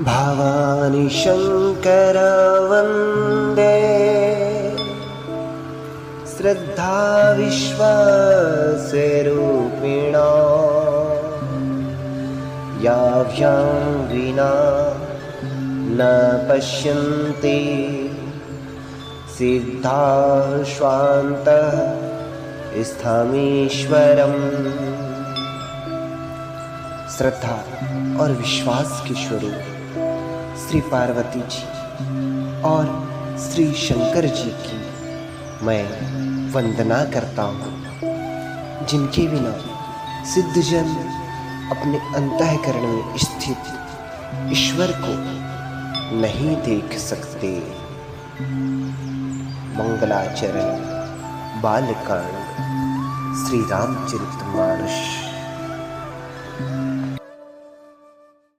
भवानी शंकर वंदे श्रद्धा विश्वास रूपिणा याभ्यां विना न पश्यन्ति सिद्धाः स्वान्तः स्थमीश्वरम्। श्रद्धा और विश्वास के स्वरूप श्री पार्वती जी और श्री शंकर जी की मैं वंदना करता हूँ, जिनके बिना सिद्धजन अपने अंतःकरण में स्थित ईश्वर को नहीं देख सकते। मंगलाचरण बालकांड श्री रामचरितमानस।